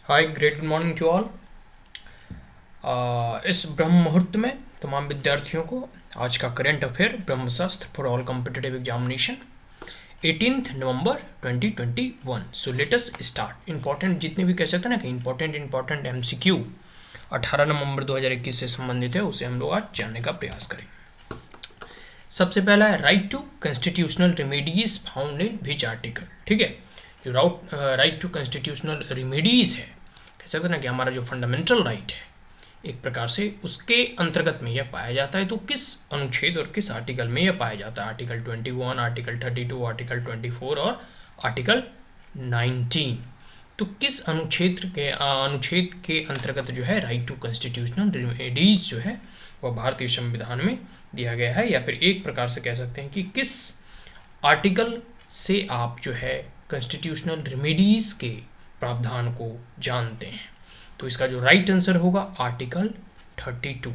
Hi, great good morning to all. इस ब्रह्म मुहूर्त में तमाम विद्यार्थियों को आज का current affair Brahmashastra for all competitive examination 18 November 2021। So let us start. Important जितने भी कह सकते हैं ना कि इंपॉर्टेंट एमसीक्यू 18 नवंबर 2021 से संबंधित है, उसे हम लोग आज जानने का प्रयास करें। सबसे पहला है right to constitutional remedies found in which article. ठीक है, जो राइट टू कॉन्स्टिट्यूशनल रेमेडीज है, कह सकते हैं ना कि हमारा जो फंडामेंटल राइट है एक प्रकार से उसके अंतर्गत में यह पाया जाता है। तो किस अनुच्छेद और किस आर्टिकल में यह पाया जाता है? आर्टिकल 21, आर्टिकल 32, आर्टिकल 24 और आर्टिकल 19। तो किस अनुच्छेद के अंतर्गत जो है राइट टू कॉन्स्टिट्यूशनल रेमेडीज जो है वह भारतीय संविधान में दिया गया है, या फिर एक प्रकार से कह सकते हैं कि किस आर्टिकल से आप जो है कॉन्स्टिट्यूशनल रेमेडीज के प्रावधान को जानते हैं? तो इसका जो राइट आंसर होगा आर्टिकल 32।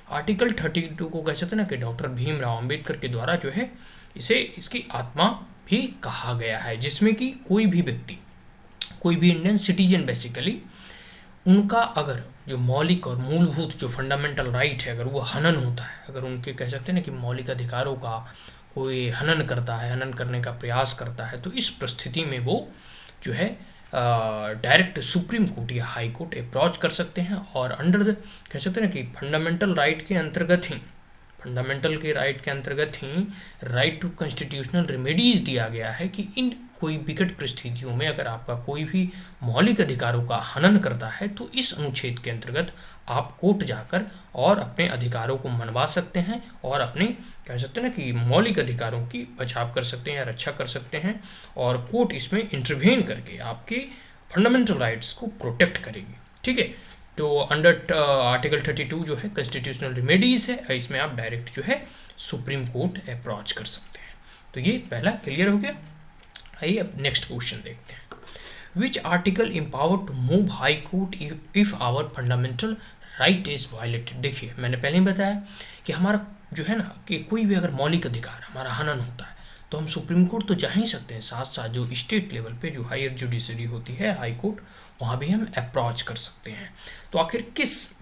आर्टिकल 32 को कह सकते हैं ना कि डॉक्टर भीमराव अंबेडकर के द्वारा जो है इसे इसकी आत्मा भी कहा गया है, जिसमें कि कोई भी व्यक्ति, कोई भी इंडियन सिटीजन बेसिकली, उनका अगर जो मौलिक और मूलभूत जो फंडामेंटल राइट है अगर वो हनन होता है, अगर उनके कह सकते हैं ना कि मौलिक अधिकारों का कोई हनन करता है, हनन करने का प्रयास करता है, तो इस परिस्थिति में वो जो है डायरेक्ट सुप्रीम कोर्ट या हाई कोर्ट अप्रोच कर सकते हैं। और अंडर कह सकते हैं ना कि फंडामेंटल राइट के अंतर्गत ही राइट टू कॉन्स्टिट्यूशनल रेमेडीज दिया गया है कि इन कोई विकट परिस्थितियों में अगर आपका कोई भी मौलिक अधिकारों का हनन करता है तो इस अनुच्छेद के अंतर्गत आप कोर्ट जाकर और अपने अधिकारों को मनवा सकते हैं और अपने कह सकते हैं ना कि मौलिक अधिकारों की बचाव कर सकते हैं या रक्षा कर सकते हैं, और कोर्ट इसमें इंटरवेन करके आपके फंडामेंटल राइट्स को प्रोटेक्ट करेगी। ठीक है, तो अंडर आर्टिकल 32 जो है कॉन्स्टिट्यूशनल रेमेडीज है, इसमें आप डायरेक्ट जो है सुप्रीम कोर्ट अप्रोच कर सकते हैं। तो ये पहला क्लियर हो गया। आइए अब नेक्स्ट क्वेश्चन देखते हैं। Which article empower to move high court if our fundamental right is violated. देखिए, मैंने पहले ही बताया कि हमारा जो है ना कि कोई भी अगर मौलिक अधिकार हमारा हनन होता है तो हम सुप्रीम कोर्ट तो जा ही सकते हैं, साथ साथ जो स्टेट लेवल पे जो हायर जुडिशरी होती है हाई कोर्ट, वहाँ भी हम अप्रोच कर सकते हैं। तो आखिर किस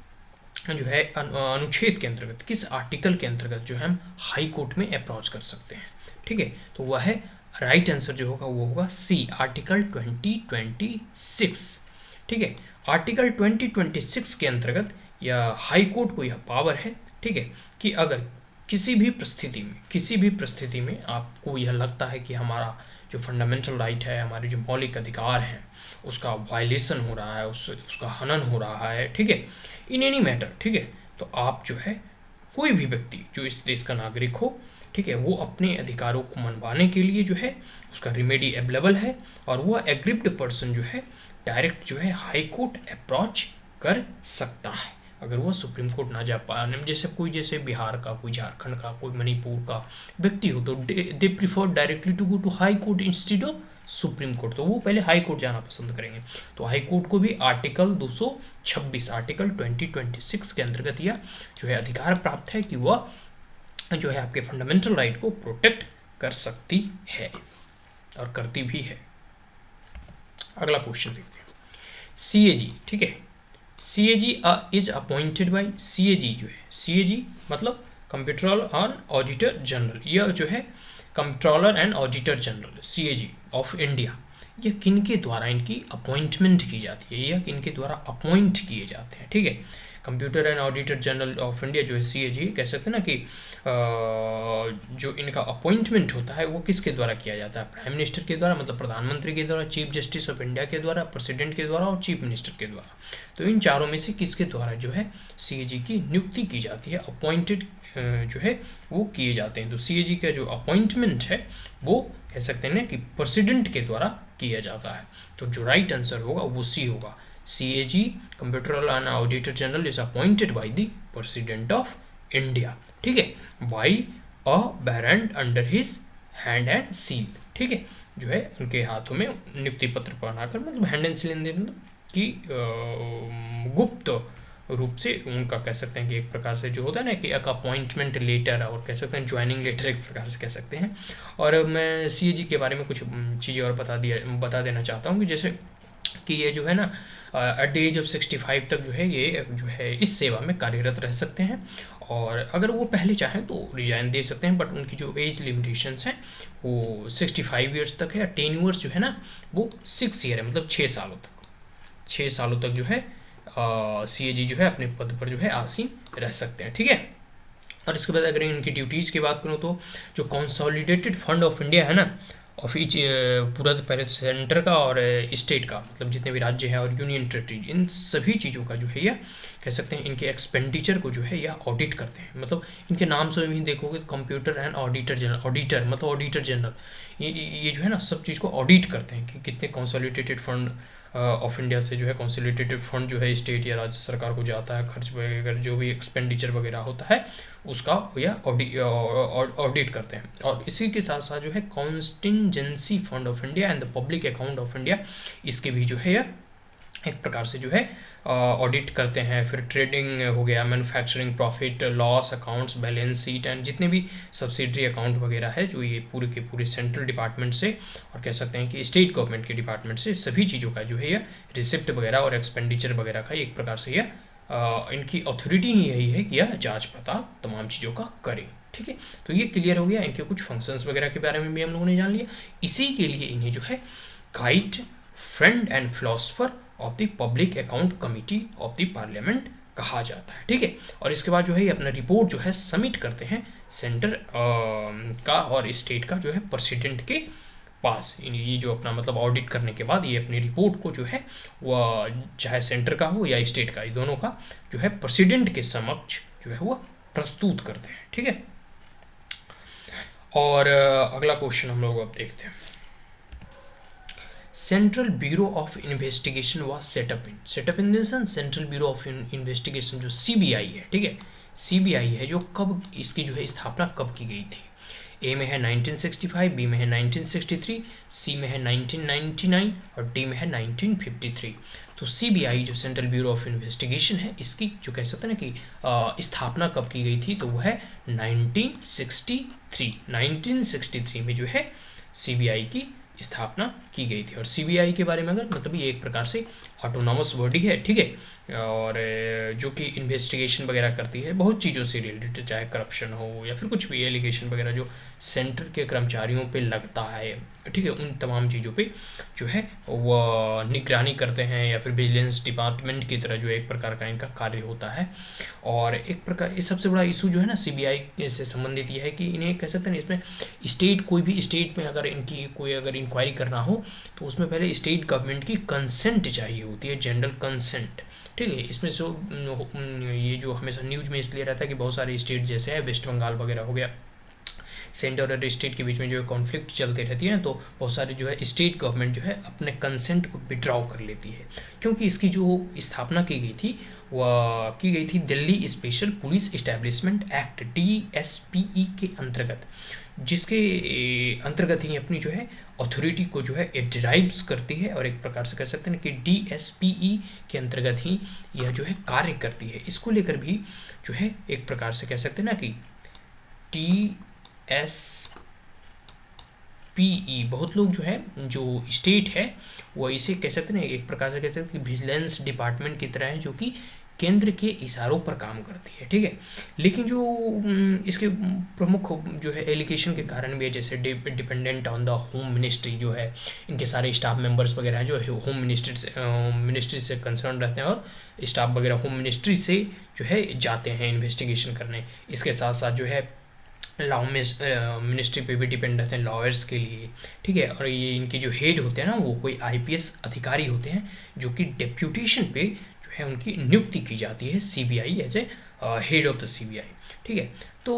जो है अनुच्छेद के अंतर्गत, किस आर्टिकल के अंतर्गत जो है हम हाई कोर्ट में अप्रोच कर सकते हैं? ठीक है, तो वह है राइट आंसर जो होगा वो होगा सी, आर्टिकल 2026। ठीक है, आर्टिकल 2026 के अंतर्गत या हाई कोर्ट को यह पावर है, ठीक है, कि अगर किसी भी परिस्थिति में आपको यह लगता है कि हमारा जो फंडामेंटल राइट है, हमारे जो मौलिक अधिकार हैं, उसका वायलेशन हो रहा है, उसका हनन हो रहा है, ठीक है, इन एनी मैटर, ठीक है, तो आप जो है कोई भी व्यक्ति जो इस देश का नागरिक हो, ठीक है, वो अपने अधिकारों को मनवाने के लिए जो है उसका रेमेडी अवेलेबल है, और वह एग्रीव्ड पर्सन जो है डायरेक्ट जो है हाई कोर्ट अप्रोच कर सकता है अगर वह सुप्रीम कोर्ट ना जा पाने। जैसे बिहार का, कोई झारखंड का, कोई मणिपुर का व्यक्ति हो तो they prefer directly to go to high court instead of supreme court, तो वो पहले हाई कोर्ट जाना पसंद करेंगे। तो हाई कोर्ट को भी आर्टिकल 226, आर्टिकल 2026 के अंतर्गत यह जो है अधिकार प्राप्त है कि वह जो है आपके फंडामेंटल राइट को प्रोटेक्ट कर सकती है और करती भी है। अगला क्वेश्चन देखते हैं। CAG, ठीक है, CAG is appointed bye, CAG जो है, CAG मतलब कंप्ट्रोलर एंड ऑडिटर जनरल, यह जो है comptroller and auditor general CAG of India, यह किनके द्वारा इनकी अपॉइंटमेंट की जाती है, यह किनके द्वारा अपॉइंट किए जाते हैं? ठीक है, computer and auditor general of India जो है CAG, कह सकते हैं ना कि जो इनका अपॉइंटमेंट होता है वो किसके द्वारा किया जाता है? प्राइम मिनिस्टर के द्वारा, मतलब प्रधानमंत्री के द्वारा, चीफ जस्टिस ऑफ इंडिया के द्वारा, प्रेसिडेंट के द्वारा और चीफ मिनिस्टर के द्वारा। तो इन चारों में से किसके द्वारा जो है CAG की नियुक्ति की जाती है, अपॉइंटेड जो है वो किए जाते हैं। तो CAG का जो अपॉइंटमेंट है वो कह सकते हैं ना कि प्रेसिडेंट के द्वारा किया जाता है। तो जो राइट आंसर होगा वो सी होगा, CAG comptroller and auditor general is appointed by the president of India, ठीक है, by a warrant under his hand and seal. ठीक है, जो है उनके हाथों में नियुक्ति पत्र बनाकर, मतलब हैंड एंड सील मतलब कि गुप्त रूप से उनका कह सकते हैं कि एक प्रकार से जो होता है ना कि एक अपॉइंटमेंट लेटर और कह सकते हैं ज्वाइनिंग लेटर एक प्रकार से कह सकते हैं। और मैं CAG के बारे में कुछ चीज़ें और बता देना चाहता हूँ कि जैसे कि ये जो है ना एट द एज ऑफ 65 तक जो है ये जो है इस सेवा में कार्यरत रह सकते हैं, और अगर वो पहले चाहें तो रिजाइन दे सकते हैं, बट उनकी जो एज लिमिटेशंस हैं वो 65 ईयर्स तक है। 10 ईयर्स जो है ना वो 6 ईयर है, मतलब 6 सालों तक जो है CAG जो है अपने पद पर जो है आसीन रह सकते हैं, ठीक है। और इसके बाद अगर इनकी ड्यूटीज़ की बात करूँ तो जो कंसोलिडेटेड फंड ऑफ इंडिया है ना, ऑफ ईच पूरा तो पहले सेंटर का और स्टेट का, मतलब जितने भी राज्य हैं और यूनियन टेरिटरी, इन सभी चीज़ों का जो है यह कह सकते हैं इनके एक्सपेंडिचर को जो है यह ऑडिट करते हैं। मतलब इनके नाम से भी देखोगे computer and auditor general, auditor मतलब ऑडिटर जनरल, ये जो है ना सब चीज़ को ऑडिट करते हैं कि कितने कंसोलिडेटेड फंड ऑफ इंडिया से जो है कंसोलिडेटेड फंड जो है स्टेट या राज्य सरकार को जाता है, खर्च वगैरह जो भी एक्सपेंडिचर वगैरह होता है उसका यह ऑडिट करते हैं। और इसी के साथ साथ जो है contingency fund of India and the public account of India, इसके भी जो है यह एक प्रकार से जो है ऑडिट करते हैं। फिर ट्रेडिंग हो गया, manufacturing, profit loss accounts, balance sheet and जितने भी सब्सिडरी अकाउंट वगैरह है जो ये पूरे के पूरे सेंट्रल डिपार्टमेंट से और कह सकते हैं कि स्टेट गवर्नमेंट के डिपार्टमेंट से सभी चीज़ों का जो है यह रिसिप्ट वगैरह और एक्सपेंडिचर वगैरह का एक प्रकार से यह इनकी अथॉरिटी ही यही है कि यह जांच पड़ताल तमाम चीज़ों का करें, ठीक है। तो ये क्लियर हो गया, इनके कुछ फंक्शंस वगैरह के बारे में भी हम लोगों ने जान लिया। इसी के लिए इन्हें जो है guide, friend and philosopher of the public account committee of the parliament कहा जाता है, ठीक है। और इसके बाद जो है ये अपना रिपोर्ट जो है सबमिट करते हैं सेंटर का और स्टेट का जो है प्रेसिडेंट के पास। ये जो अपना मतलब ऑडिट करने के बाद ये अपनी रिपोर्ट को जो है वह चाहे सेंटर का हो या स्टेट का, ये दोनों का जो है प्रेसिडेंट के समक्ष जो है वह प्रस्तुत करते हैं, ठीक है। और अगला क्वेश्चन हम लोग अब देखते हैं। Central bureau of investigation was setup in this central bureau of investigation जो CBI है, ठीक है, CBI है जो कब इसकी जो है स्थापना कब की गई थी। ए में है 1965, बी में है 1963, सी में है 1999 और डी में है 1953। तो CBI जो सेंट्रल ब्यूरो ऑफ इन्वेस्टिगेशन है इसकी जो कह सकते हैं ना कि स्थापना कब की गई थी, तो वो है 1963 में जो है CBI की स्थापना की गई थी। और CBI के बारे में अगर मतलब ये एक प्रकार से ऑटोनॉमस बॉडी है, ठीक है, और जो कि इन्वेस्टिगेशन वगैरह करती है बहुत चीज़ों से रिलेटेड, चाहे करप्शन हो या फिर कुछ भी एलिगेशन वगैरह जो सेंटर के कर्मचारियों पे लगता है, ठीक है, उन तमाम चीज़ों पे जो है वो निगरानी करते हैं या फिर विजिलेंस डिपार्टमेंट की तरह जो एक प्रकार का इनका कार्य होता है। और एक प्रकार ये सबसे बड़ा इशू जो है ना CBI से संबंधित ये है कि इन्हें कह सकते हैं इसमें स्टेट, कोई भी स्टेट में अगर इनकी कोई अगर इंक्वायरी करना हो तो उसमें पहले स्टेट गवर्नमेंट की कंसेंट चाहिए होती है, जनरल कंसेंट, ठीक है। इसमें जो ये जो हमेशा न्यूज़ में इसलिए रहता है कि बहुत सारे स्टेट जैसे है वेस्ट बंगाल वगैरह हो गया, सेंटर और स्टेट के बीच में जो है कॉन्फ्लिक्ट चलते रहती है ना, तो बहुत सारे जो है स्टेट गवर्नमेंट जो है अपने कंसेंट को विड्रॉ कर लेती है, क्योंकि इसकी जो स्थापना की गई थी वह की गई थी Delhi special police establishment act DSPE के अंतर्गत, जिसके अंतर्गत ही अपनी जो है अथॉरिटी को जो है डिराइव्स करती है और एक प्रकार से कह सकते हैं कि DSPE के अंतर्गत ही यह जो है कार्य करती है। इसको लेकर भी जो है एक प्रकार से कह सकते हैं ना कि DSPE बहुत लोग जो है जो स्टेट है वो इसे कह सकते हैं एक प्रकार से कह सकते हैं कि विजिलेंस डिपार्टमेंट की तरह है जो कि केंद्र के इशारों पर काम करती है, ठीक है। लेकिन जो इसके प्रमुख जो है एलिगेशन के कारण भी है, जैसे dependent on the home ministry जो है, इनके सारे स्टाफ मेंबर्स वगैरह हैं जो होम मिनिस्ट्री से कंसर्न रहते हैं और स्टाफ वगैरह होम मिनिस्ट्री से जो है जाते हैं इन्वेस्टिगेशन करने। इसके साथ साथ जो है लॉ मिनिस्ट्री पे भी डिपेंड रहते हैं लॉयर्स के लिए, ठीक है। और ये इनके जो हेड होते हैं ना वो कोई IPS अधिकारी होते हैं जो कि डेप्यूटेशन पे जो है उनकी नियुक्ति की जाती है CBI as a head of the CBI, ठीक है। तो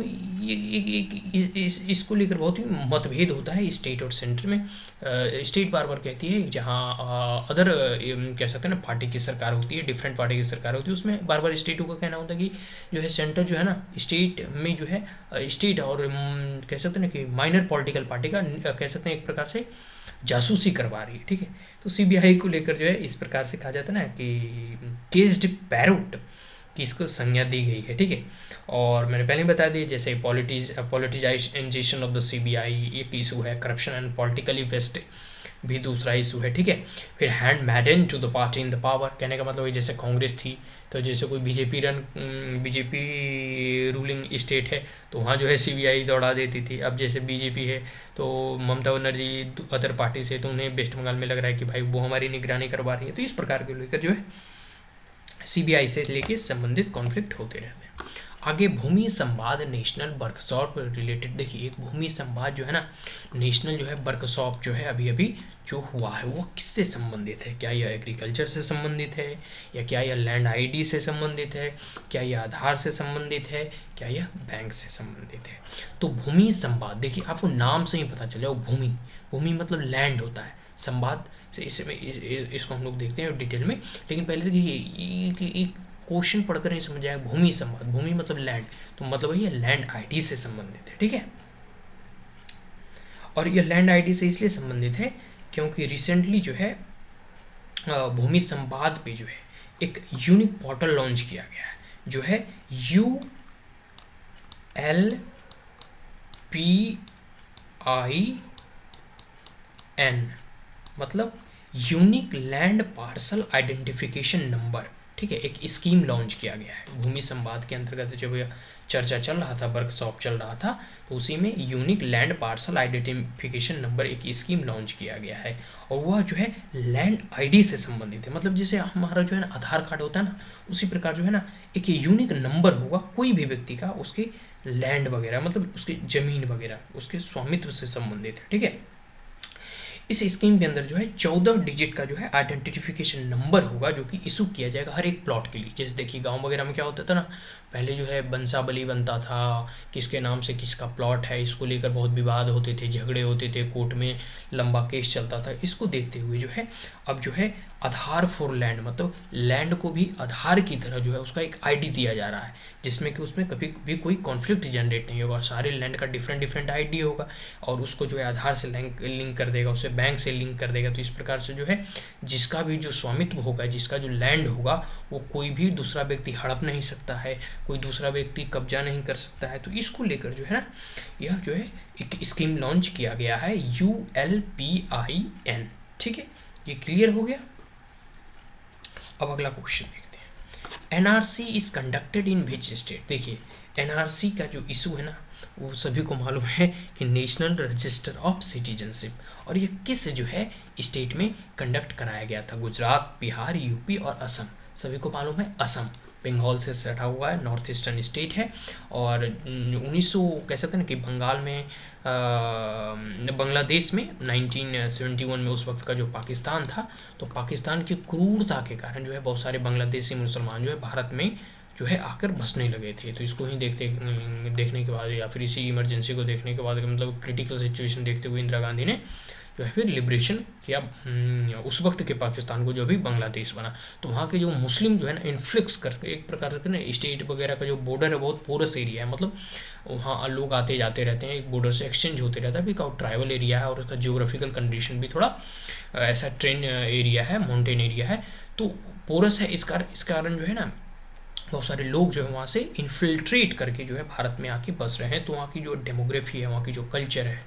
ये इसको लेकर बहुत ही मतभेद होता है स्टेट और सेंटर में। स्टेट बार बार कहती है जहाँ अदर कह सकते हैं ना पार्टी की सरकार होती है, डिफरेंट पार्टी की सरकार होती है, उसमें बार बार स्टेटों का कहना होता है कि जो है सेंटर जो है ना स्टेट में जो है स्टेट और कह सकते हैं ना कि माइनर पॉलिटिकल पार्टी का कह सकते हैं एक प्रकार से जासूसी करवा रही है, ठीक है। तो CBI को लेकर जो है इस प्रकार से कहा जाता है ना कि केस्ड पैरोट की इसको संज्ञा दी गई है, ठीक है। और मैंने पहले बता दिया जैसे पॉलिटिजाइजेशन ऑफ द CBI एक इशू है, करप्शन एंड पॉलिटिकली वेस्ट भी दूसरा इशू है, ठीक है। फिर handmaiden to the party in the power, कहने का मतलब है जैसे कांग्रेस थी, तो जैसे कोई बीजेपी रूलिंग स्टेट है तो वहाँ जो है सीबीआई दौड़ा देती थी। अब जैसे बीजेपी है तो ममता बनर्जी अदर पार्टी से, तो उन्हें वेस्ट बंगाल में लग रहा है कि भाई वो हमारी निगरानी करवा रही है, तो इस प्रकार के लेकर जो है सीबीआई से लेके संबंधित कॉन्फ्लिक्ट होते रहते हैं। आगे भूमि संवाद नेशनल वर्कशॉप रिलेटेड, देखिए एक भूमि संवाद जो है ना, नेशनल जो है वर्कशॉप जो है अभी अभी जो हुआ है वो किससे संबंधित है? क्या यह एग्रीकल्चर से संबंधित है, या क्या यह लैंड आईडी से संबंधित है, क्या यह आधार से संबंधित है, क्या यह बैंक से संबंधित है? तो भूमि संवाद, देखिए आपको नाम से ही पता चले वो भूमि, भूमि मतलब लैंड होता है, संवाद से इसमें इसको हम लोग देखते हैं डिटेल में। लेकिन पहले देखिए एक क्वेश्चन पढ़कर नहीं समझ आएगा, भूमि संवाद, भूमि मतलब लैंड, तो मतलब ये लैंड आईडी से संबंधित है, ठीक है। और ये लैंड आईडी से इसलिए संबंधित है क्योंकि रिसेंटली जो है भूमि संवाद पे जो है एक यूनिक पोर्टल लॉन्च किया गया है, जो है ULPIN, मतलब unique land parcel identification number, ठीक है। एक स्कीम लॉन्च किया गया है भूमि संवाद के अंतर्गत, जब यह चर्चा चल रहा था, वर्कशॉप चल रहा था, तो उसी में unique land parcel identification number एक स्कीम लॉन्च किया गया है। और वह जो है लैंड आईडी से संबंधित है, मतलब जैसे हमारा जो है ना आधार कार्ड होता है ना, उसी प्रकार जो है ना एक यूनिक नंबर होगा कोई भी व्यक्ति का, उसके लैंड वगैरह मतलब उसकी ज़मीन वगैरह उसके स्वामित्व से संबंधित है, ठीक है। इस स्कीम के अंदर जो है 14 डिजिट का जो है आइडेंटिफिकेशन नंबर होगा, जो कि इशू किया जाएगा हर एक प्लॉट के लिए। जैसे देखिए गांव वगैरह में क्या होता था ना, पहले जो है बंसाबली बनता था, किसके नाम से किसका प्लॉट है, इसको लेकर बहुत विवाद होते थे, झगड़े होते थे, कोर्ट में लंबा केस चलता था। इसको देखते हुए जो है अब जो है आधार फॉर लैंड, मतलब लैंड को भी आधार की तरह जो है उसका एक आईडी दिया जा रहा है, जिसमें कि उसमें कभी भी कोई कॉन्फ्लिक्ट जनरेट नहीं होगा, और सारे लैंड का डिफरेंट आईडी होगा, और उसको जो है आधार से लिंक कर देगा, उसे बैंक से लिंक कर देगा। तो इस प्रकार से जो है जिसका भी जो स्वामित्व होगा, जिसका जो लैंड होगा, वो कोई भी दूसरा व्यक्ति हड़प नहीं सकता है, कोई दूसरा व्यक्ति कब्जा नहीं कर सकता है। तो इसको लेकर जो है ना यह जो है एक स्कीम लॉन्च किया गया है ULPIN, ठीक है। ये क्लियर हो गया। अब अगला क्वेश्चन देखते हैं, NRC is conducted in which state. देखिए NRC का जो इशू है ना, वो सभी को मालूम है कि नेशनल रजिस्टर ऑफ सिटीजनशिप, और ये किस जो है स्टेट में कंडक्ट कराया गया था? गुजरात, बिहार, यूपी और असम। सभी को मालूम है असम बंगाल से सटा हुआ है, नॉर्थ ईस्टर्न स्टेट है। और 1900 कह सकते हैं कि बंगाल में बांग्लादेश में 1971 में उस वक्त का जो पाकिस्तान था, तो पाकिस्तान की क्रूरता के कारण जो है बहुत सारे बांग्लादेशी मुसलमान जो है भारत में जो है आकर बसने लगे थे। तो इसको ही देखने के बाद, या फिर इसी इमरजेंसी को देखने के बाद, मतलब क्रिटिकल सिचुएशन देखते हुए इंदिरा गांधी ने जो है फिर लिबरेशन किया उस वक्त के पाकिस्तान को, जो भी बांग्लादेश बना। तो वहाँ के जो मुस्लिम जो है ना इन्फ्लुक्स करके एक प्रकार से ना स्टेट वगैरह का जो बॉर्डर है बहुत पोरस एरिया है, मतलब वहाँ लोग आते जाते रहते हैं, एक बॉर्डर से एक्सचेंज होते रहता है, बिकॉज ट्राइबल एरिया है और उसका जियोग्राफिकल कंडीशन भी थोड़ा ऐसा ट्रेन एरिया है, माउंटेन एरिया है, तो पोरस है। इस कारण जो है ना बहुत सारे लोग जो है वहाँ से इन्फिल्ट्रेट करके जो है भारत में आके बस रहे हैं। तो वहाँ की जो डेमोग्राफी है, वहाँ की जो कल्चर है,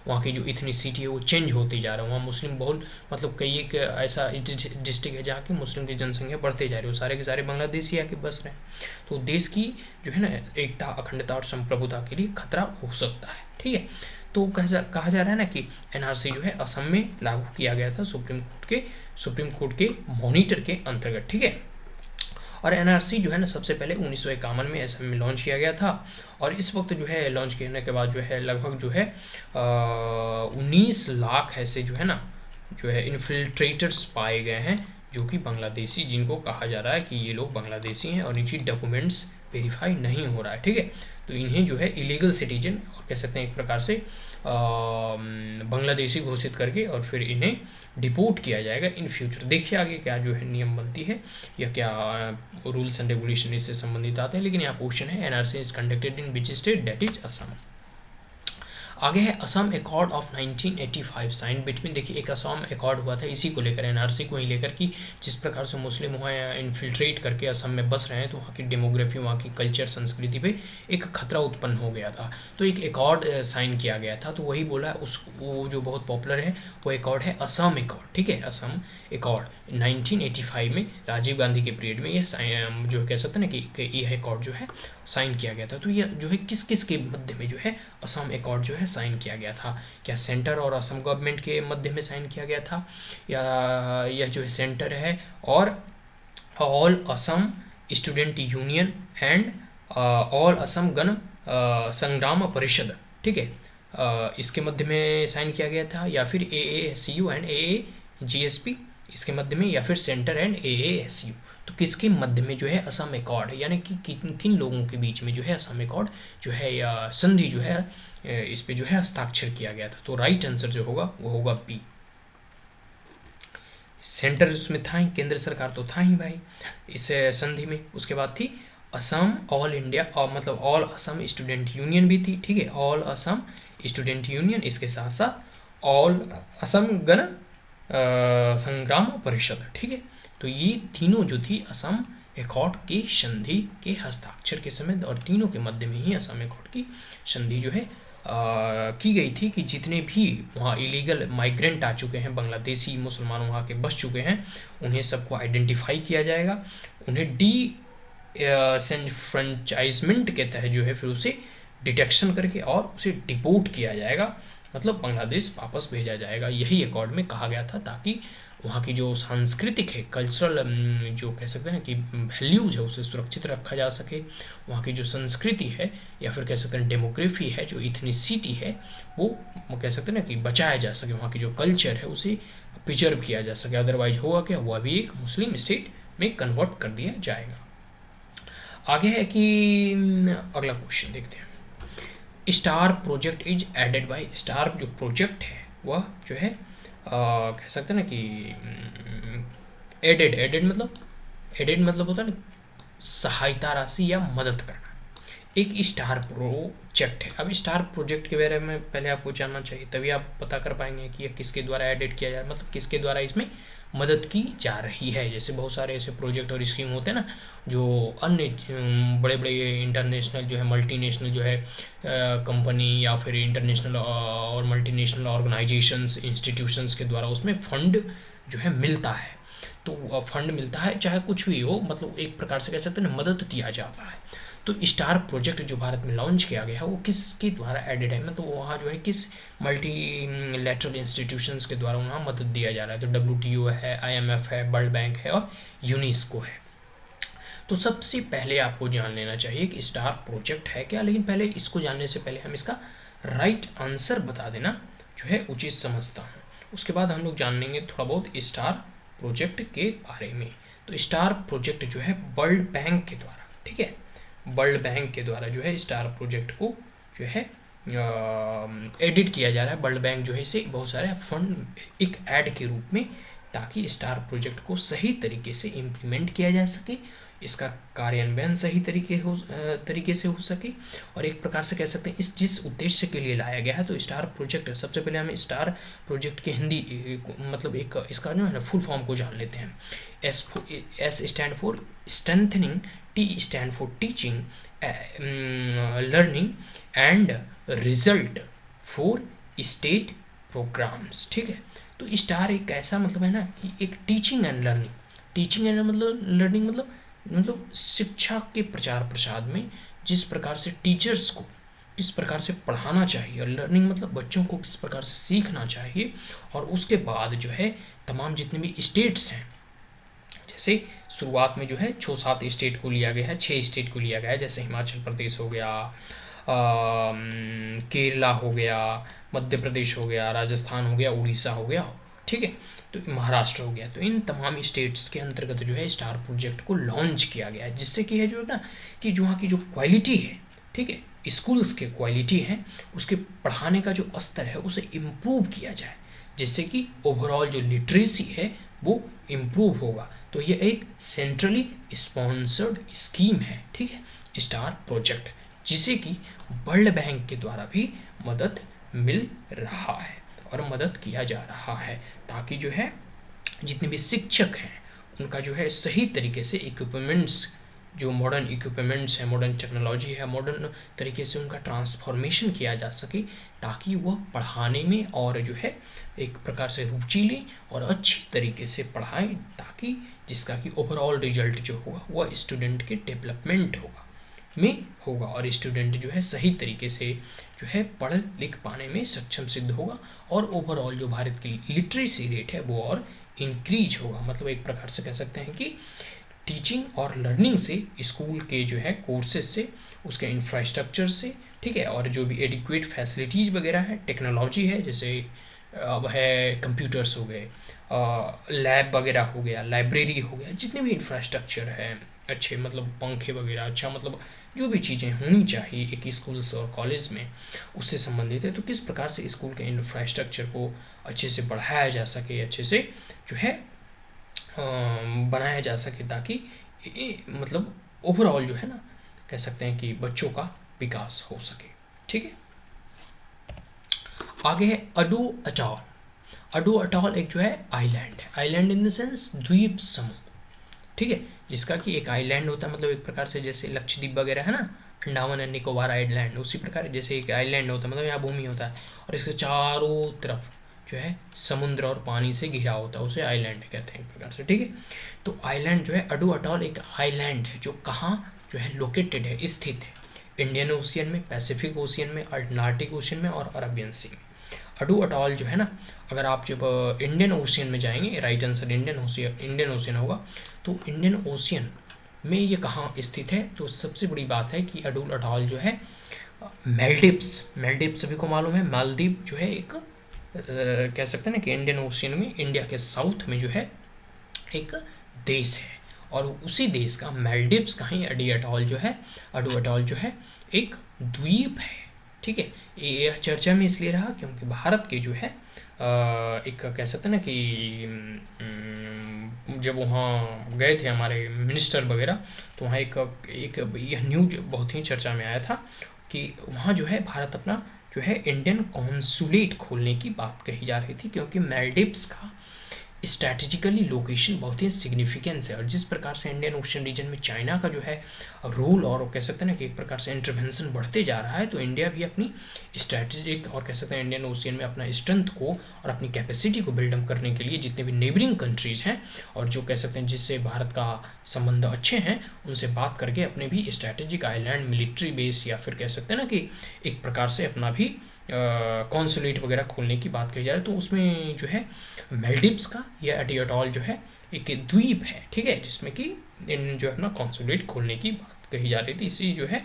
वहाँ की जो इथनिसिटी है, वो चेंज होती जा रहा है। वहाँ मुस्लिम बहुत, मतलब कई एक ऐसा डिस्ट्रिक्ट है जहाँ की मुस्लिम की जनसंख्या बढ़ते जा रही है, सारे के सारे बांग्लादेशी आके बस रहे हैं। तो देश की जो है ना एकता, अखंडता और संप्रभुता के लिए खतरा हो सकता है, ठीक है। तो कहा जा रहा है ना कि NRC जो है असम में लागू किया गया था सुप्रीम कोर्ट के मॉनिटर के अंतर्गत, ठीक है। और NRC जो है ना सबसे पहले 1951 में असम में लॉन्च किया गया था, और इस वक्त जो है लॉन्च करने के बाद जो है लगभग जो है 19 लाख ऐसे जो है ना जो है इन्फिल्ट्रेटर्स पाए गए हैं, जो कि बांग्लादेशी, जिनको कहा जा रहा है कि ये लोग बांग्लादेशी हैं और इनकी डॉक्यूमेंट्स वेरीफाई नहीं हो रहा है, ठीक है। तो इन्हें जो है इलीगल सिटीजन और कह सकते हैं एक प्रकार से बांग्लादेशी घोषित करके और फिर इन्हें डिपोर्ट किया जाएगा इन फ्यूचर। देखिए आगे क्या जो है नियम बनती है या क्या रूल्स एंड रेगुलेशन इससे संबंधित आते हैं। लेकिन यहाँ क्वेश्चन है NRC is conducted in which state, that is Assam. आगे है Assam accord of 1985 sign between, देखिए एक असम अकॉर्ड हुआ था इसी को लेकर, एनआरसी को ही लेकर, कि जिस प्रकार से मुस्लिम वहाँ इन्फिल्ट्रेट करके असम में बस रहे हैं तो वहाँ की डेमोग्राफी, वहाँ की कल्चर, संस्कृति पे एक खतरा उत्पन्न हो गया था, तो एक अकॉर्ड साइन किया गया था। तो वही बोला उस, वो जो बहुत पॉपुलर है वो अकॉर्ड है असम अकॉर्ड, ठीक है, असम अकॉर्ड 1985 में राजीव गांधी के पीरियड में यह जो कह सकते हैं ना कि यह अकॉर्ड जो है साइन किया गया था। तो यह जो है किस किस के मध्य में जो है असम अकॉर्ड जो है साइन किया गया था? क्या सेंटर और असम गवर्नमेंट के मध्य में साइन किया गया था, या यह जो है सेंटर है और all Assam student union and all Assam गण संग्राम परिषद, ठीक है, इसके मध्य में साइन किया गया था, या फिर AASU एंड AAGSP इसके मध्य में, या फिर सेंटर एंड AASU? तो किसके मध्य में जो है असम अकॉर्ड, यानी कि किन किन लोगों के बीच में जो है असम अकॉर्ड जो है या संधि जो है इस पे जो है हस्ताक्षर किया गया था? तो राइट आंसर जो होगा वो होगा बी। सेंटर उसमें था ही, केंद्र सरकार तो था ही भाई इस संधि में। उसके बाद थी असम ऑल इंडिया, और मतलब ऑल असम स्टूडेंट यूनियन भी थी, ठीक है, ऑल असम स्टूडेंट यूनियन, इसके साथ साथ ऑल असम गण संग्राम परिषद, ठीक है। तो ये तीनों जो थी असम अकॉर्ड की संधि के हस्ताक्षर के समय, और तीनों के मध्य में ही असम अकॉर्ड की संधि जो है की गई थी कि जितने भी वहाँ इलीगल माइग्रेंट आ चुके हैं, बांग्लादेशी मुसलमान वहाँ के बस चुके हैं, उन्हें सबको आइडेंटिफाई किया जाएगा, उन्हें डिसफ्रेंचाइजमेंट के तहत जो है फिर उसे डिटेक्शन करके और उसे डिपोर्ट किया जाएगा, मतलब बांग्लादेश वापस भेजा जाएगा। यही अकॉर्ड में कहा गया था, ताकि वहाँ की जो सांस्कृतिक है, कल्चरल जो कह सकते हैं कि वैल्यूज है, उसे सुरक्षित रखा जा सके, वहाँ की जो संस्कृति है या फिर कह सकते हैं डेमोग्राफी है, जो इथनिसिटी है, वो कह सकते हैं ना कि बचाया जा सके, वहाँ की जो कल्चर है उसे प्रिजर्व किया जा सके। अदरवाइज होगा क्या, वह भी एक मुस्लिम स्टेट में कन्वर्ट कर दिया जाएगा। आगे है कि अगला क्वेश्चन देखते हैं, star project is aided by, star जो प्रोजेक्ट है वह जो है कह सकते हैं ना कि एडेड मतलब होता है ना सहायता राशि या मदद करना। एक स्टार प्रोजेक्ट है। अब स्टार प्रोजेक्ट के बारे में पहले आपको जानना चाहिए, तभी आप पता कर पाएंगे कि यह किसके द्वारा एडेड किया जा रहा है, मतलब किसके द्वारा इसमें मदद की जा रही है। जैसे बहुत सारे ऐसे प्रोजेक्ट और स्कीम होते हैं ना, जो अन्य बड़े बड़े इंटरनेशनल जो है, मल्टीनेशनल जो है कंपनी या फिर इंटरनेशनल और मल्टीनेशनल ऑर्गेनाइजेशंस, इंस्टीट्यूशंस के द्वारा उसमें फंड जो है मिलता है। तो फंड मिलता है, चाहे कुछ भी हो, मतलब एक प्रकार से कह सकते हैं मदद दिया जाता है। तो स्टार प्रोजेक्ट जो भारत में लॉन्च किया गया है वो किसके द्वारा एडेड है, मतलब वहाँ जो है किस मल्टीलैटरल इंस्टीट्यूशंस के द्वारा वहाँ मदद दिया जा रहा है? तो WTO है, IMF है, वर्ल्ड बैंक है और यूनेस्को है। तो सबसे पहले आपको जान लेना चाहिए कि स्टार प्रोजेक्ट है क्या, लेकिन पहले इसको जानने से पहले हम इसका राइट आंसर बता देना जो है उचित समझता हूँ। उसके बाद हम लोग जान लेंगे थोड़ा बहुत स्टार प्रोजेक्ट के बारे में। तो स्टार प्रोजेक्ट जो है वर्ल्ड बैंक के द्वारा, ठीक है, वर्ल्ड बैंक के द्वारा जो है स्टार प्रोजेक्ट को जो है एडिट किया जा रहा है। वर्ल्ड बैंक जो है इसे बहुत सारे फंड एक ऐड के रूप में, ताकि स्टार प्रोजेक्ट को सही तरीके से इम्प्लीमेंट किया जा सके, इसका कार्यान्वयन सही तरीके से हो सके, और एक प्रकार से कह सकते हैं इस जिस उद्देश्य के लिए लाया गया है। तो स्टार प्रोजेक्ट, सबसे पहले हमें स्टार प्रोजेक्ट के हिंदी मतलब एक इसका जो है ना फुल फॉर्म को जान लेते हैं। S stand for strengthening, T stand for teaching, learning and result for state programmes, ठीक है। तो स्टार एक ऐसा मतलब है ना कि एक teaching and learning, teaching and मतलब लर्निंग मतलब शिक्षा के प्रचार प्रसार में जिस प्रकार से टीचर्स को किस प्रकार से पढ़ाना चाहिए, और लर्निंग मतलब बच्चों को किस प्रकार से सीखना चाहिए, और उसके बाद जो है तमाम जितने भी स्टेट्स हैं, जैसे शुरुआत में जो है 6-7 स्टेट को लिया गया है, 6 स्टेट को लिया गया है, जैसे हिमाचल प्रदेश हो गया, केरला हो गया, मध्य प्रदेश हो गया, राजस्थान हो गया, उड़ीसा हो गया, ठीक है, तो महाराष्ट्र हो गया। तो इन तमाम स्टेट्स के अंतर्गत जो है स्टार प्रोजेक्ट को लॉन्च किया गया है, जिससे कि है जो है ना कि जो वहाँ की जो क्वालिटी है, ठीक है, स्कूल्स के क्वालिटी है, उसके पढ़ाने का जो स्तर है उसे इम्प्रूव किया जाए, जिससे कि ओवरऑल जो लिटरेसी है वो इम्प्रूव होगा। तो ये एक सेंट्रली स्पॉन्सर्ड स्कीम है, ठीक है, स्टार प्रोजेक्ट, जिसे कि वर्ल्ड बैंक के द्वारा भी मदद मिल रहा है और मदद किया जा रहा है, ताकि जो है जितने भी शिक्षक हैं उनका जो है सही तरीके से इक्विपमेंट्स, जो मॉडर्न इक्विपमेंट्स है, मॉडर्न टेक्नोलॉजी है, मॉडर्न तरीके से उनका ट्रांसफॉर्मेशन किया जा सके, ताकि वह पढ़ाने में और जो है एक प्रकार से रुचि लें और अच्छी तरीके से पढ़ाएं, ताकि जिसका कि ओवरऑल रिजल्ट जो होगा वह स्टूडेंट के डेवलपमेंट होगा और स्टूडेंट जो है सही तरीके से जो है पढ़ लिख पाने में सक्षम सिद्ध होगा और ओवरऑल जो भारत की लिटरेसी रेट है वो और इंक्रीज होगा। मतलब एक प्रकार से कह सकते हैं कि टीचिंग और लर्निंग से, स्कूल के जो है कोर्सेज से, उसके इंफ्रास्ट्रक्चर से, ठीक है, और जो भी एडिक्वेट फैसिलिटीज़ वगैरह है, टेक्नोलॉजी है, जैसे अब है कंप्यूटर्स हो गए, लैब वगैरह हो गया, लाइब्रेरी हो गया, जितने भी इंफ्रास्ट्रक्चर है अच्छे, मतलब पंखे वगैरह, अच्छा मतलब जो भी चीज़ें होनी चाहिए एक स्कूल्स और कॉलेज में उससे संबंधित है, तो किस प्रकार से स्कूल के इंफ्रास्ट्रक्चर को अच्छे से बढ़ाया जा सके, अच्छे से जो है बनाया जा सके, ताकि मतलब ओवरऑल जो है ना कह सकते हैं कि बच्चों का विकास हो सके। ठीक है, आगे है अडो अटॉल। अडो अटॉल एक जो है आइलैंड है, आइलैंड इन द सेंस द्वीप समूह, ठीक है, जिसका कि एक आइलैंड होता है, मतलब एक प्रकार से जैसे लक्षद्वीप वगैरह है ना, अंडमान एंड निकोबार आइलैंड, उसी प्रकार जैसे एक आइलैंड होता है, मतलब यहाँ भूमि होता है और इसके चारों तरफ जो है समुद्र और पानी से घिरा होता है, उसे आइलैंड कहते हैं एक प्रकार से। ठीक है, तो आइलैंड जो है अडो अटॉल एक आइलैंड है जो कहाँ जो है लोकेटेड है, स्थित है, इंडियन ओशियन में, पैसिफिक ओशियन में, अटलांटिक ओशियन में और अरबियन सी में। अडो अटॉल जो है ना, अगर आप जब इंडियन ओशियन में जाएंगे, राइट आंसर इंडियन ओशियन होगा, तो इंडियन ओशियन में ये कहाँ स्थित है, तो सबसे बड़ी बात है कि अडो अटॉल जो है मालदीव्स सभी को मालूम है, मालदीव जो है एक कह सकते हैं ना कि इंडियन ओशियन में, इंडिया के साउथ में जो है एक देश है, और उसी देश का मालदीव्स का ही अडी अटॉल जो है, अडो अटॉल जो है एक द्वीप है। ठीक है, ये चर्चा में इसलिए रहा क्योंकि भारत के जो है एक कह सकते हैं ना कि जब वहाँ गए थे हमारे मिनिस्टर वगैरह, तो वहाँ एक यह न्यूज बहुत ही चर्चा में आया था कि वहाँ जो है भारत अपना जो है इंडियन कॉन्सुलेट खोलने की बात कही जा रही थी, क्योंकि मालदीव्स का स्ट्रैटेजिकली लोकेशन बहुत ही सिग्निफिकेंस है, और जिस प्रकार से इंडियन ओशन रीजन में चाइना का जो है रोल और कह सकते हैं ना कि एक प्रकार से इंटरवेंशन बढ़ते जा रहा है, तो इंडिया भी अपनी स्ट्रैटेजिक और कह सकते हैं इंडियन ओशियन में अपना स्ट्रेंथ को और अपनी कैपेसिटी को बिल्डअप करने के लिए जितने भी नेबरिंग कंट्रीज हैं और जो कह सकते हैं जिससे भारत का संबंध अच्छे हैं, उनसे बात करके अपने भी स्ट्रैटेजिक आइलैंड मिलिट्री बेस या फिर कह सकते हैं ना कि एक प्रकार से अपना भी कॉन्सुलेट वगैरह खोलने की बात कही जा रही है। तो उसमें जो है मालदीव्स का यह अडी अटॉल जो है एक द्वीप है, ठीक है, जिसमें कि इन जो है अपना कॉन्सुलेट खोलने की बात कही जा रही थी। इसी जो है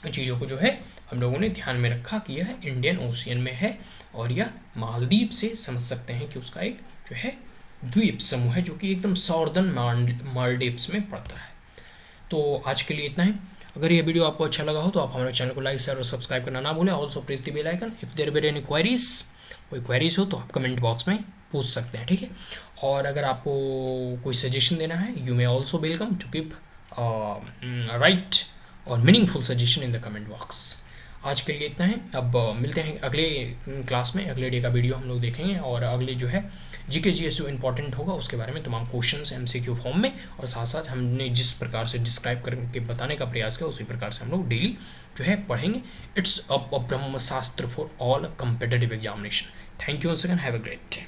चीज़ों को जो है हम लोगों ने ध्यान में रखा कि यह इंडियन ओशियन में है और यह मालदीव से समझ सकते हैं कि उसका एक जो है द्वीप समूह है जो कि एकदम सॉर्दर्न मालदीव्स में पड़ता है। तो आज के लिए इतना ही। अगर ये वीडियो आपको अच्छा लगा हो तो आप हमारे चैनल को लाइक शेयर और सब्सक्राइब करना ना भूलें। Also press the bell icon if there be any queries, कोई क्वेरीज हो तो आप कमेंट बॉक्स में पूछ सकते हैं, ठीक है। और अगर आपको कोई सजेशन देना है, you may also welcome to give right और meaningful suggestion in the comment box. आज के लिए इतना है। अब मिलते हैं अगले क्लास में, अगले डे का वीडियो हम लोग देखेंगे और अगले जो है जीके जीएस जो इंपॉर्टेंट होगा उसके बारे में तमाम क्वेश्चंस एमसीक्यू फॉर्म में, और साथ साथ हमने जिस प्रकार से डिस्क्राइब करके बताने का प्रयास किया उसी प्रकार से हम लोग डेली जो है पढ़ेंगे। इट्स अ ब्रह्म शास्त्र for all competitive examination. Thank you once again, have a great day.